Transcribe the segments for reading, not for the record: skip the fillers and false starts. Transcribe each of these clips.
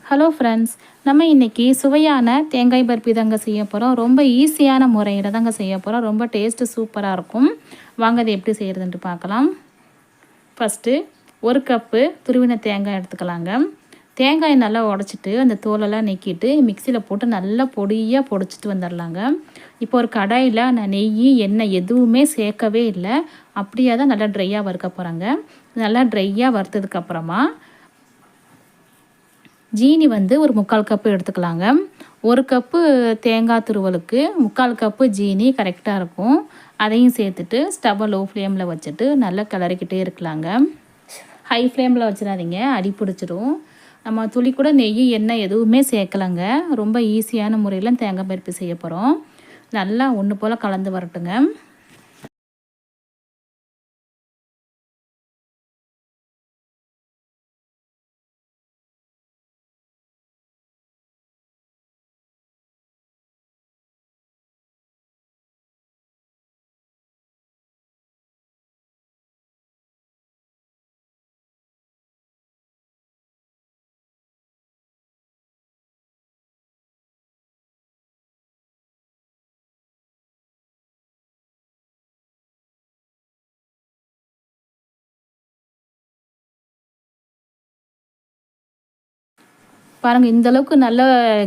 Hello friends, நம்ம இன்றைக்கி சுவையான தேங்காய் பர்பி தாங்க செய்ய போகிறோம். ரொம்ப ஈஸியான முறையில் தாங்க செய்ய போகிறோம். ரொம்ப டேஸ்ட்டு சூப்பராக இருக்கும். வாங்க அதை எப்படி செய்கிறதுன்ட்டு பார்க்கலாம். ஃபஸ்ட்டு 1 கப்பு துருவின தேங்காய் எடுத்துக்கலாங்க. தேங்காய் நல்லா உடச்சிட்டு அந்த தோலெல்லாம் நீக்கிட்டு மிக்சியில் போட்டு நல்லா பொடியாக பொடிச்சிட்டு வந்துடலாங்க. இப்போ ஒரு கடாயில் நான் நெய் எண்ணெய் எதுவுமே சேர்க்கவே இல்லை. அப்படியே தான் நல்லா ட்ரையாக வறுக்க போகிறாங்க. நல்லா ட்ரையாக வறுத்ததுக்கப்புறமா ஜீனி வந்து ஒரு 3/4 கப்பு எடுத்துக்கலாங்க. 1 கப்பு தேங்காய் துருவலுக்கு 3/4 கப்பு ஜீனி கரெக்டாக இருக்கும். அதையும் சேர்த்துட்டு ஸ்டவ்வை லோ ஃப்ளேமில் வச்சுட்டு நல்லா கிளறிக்கிட்டே இருக்கலாங்க. ஹை ஃப்ளேமில் வச்சிடாதீங்க, அடி பிடிச்சிடும். நம்ம துளி கூட நெய் எண்ணெய் எதுவுமே சேர்க்கலைங்க. ரொம்ப ஈஸியான முறையில் தேங்காய் பருப்பி செய்ய போகிறோம். நல்லா ஒன்று போல் கலந்து வரட்டுங்க. பாருங்கள், இந்தளவுக்கு நல்லா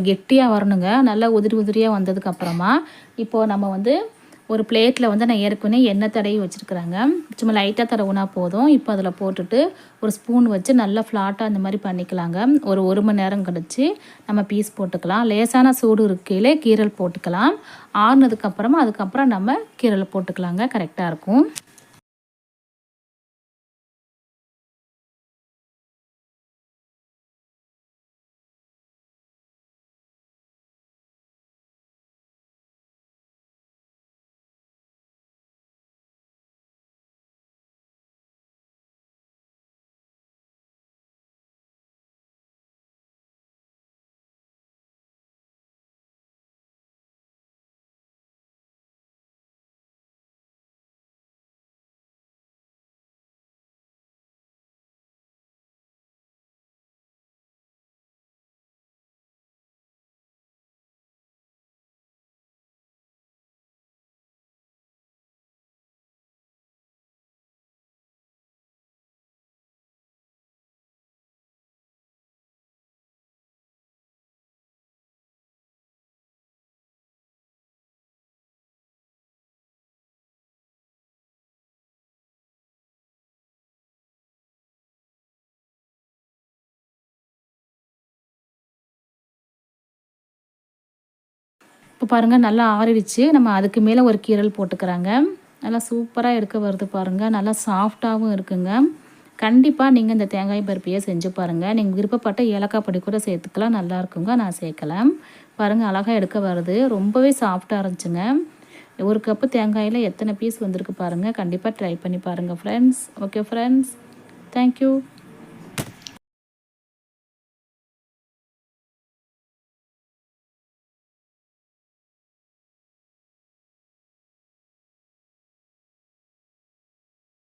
கெட்டியாக வரணுங்க. நல்லா உதிரியாக வந்ததுக்கப்புறமா இப்போது நம்ம வந்து ஒரு பிளேட்டில் வந்து நான் ஏற்கனவே எண்ணெய் தடவி வச்சுருக்குறேங்க. சும்மா லைட்டாக தடவுனா போதும். இப்போ அதில் போட்டுட்டு ஒரு ஸ்பூன் வச்சு நல்லா ஃப்ளாட்டாக அந்த மாதிரி பண்ணிக்கலாங்க. ஒரு மணி நேரம் கழிச்சு நம்ம பீஸ் போட்டுக்கலாம். லேசான சூடு இருக்கையிலே கீரல் போட்டுக்கலாம். ஆறுனதுக்கப்புறமா அதுக்கப்புறம் நம்ம கீரல் போட்டுக்கலாங்க. கரெக்டாக இருக்கும். இப்போ பாருங்கள், நல்லா ஆறிடுச்சு. நம்ம அதுக்கு மேலே ஒரு கீரல் போட்டுக்கிறாங்க. நல்லா சூப்பராக எடுக்க வருது பாருங்கள். நல்லா சாஃப்டாகவும் இருக்குங்க. கண்டிப்பாக நீங்கள் இந்த தேங்காய் பருப்பியை செஞ்சு பாருங்கள். நீங்கள் விருப்பப்பட்ட ஏலக்காய் பொடி கூட சேர்த்துக்கலாம், நல்லா இருக்குங்க. நான் சேர்க்கலை. பாருங்கள், அழகாக எடுக்க வருது. ரொம்பவே சாஃப்டாக இருந்துச்சுங்க. 1 கப்பு தேங்காயில் எத்தனை பீஸ் வந்திருக்கு பாருங்கள். கண்டிப்பாக ட்ரை பண்ணி பாருங்கள் ஃப்ரெண்ட்ஸ். Okay friends, thank you.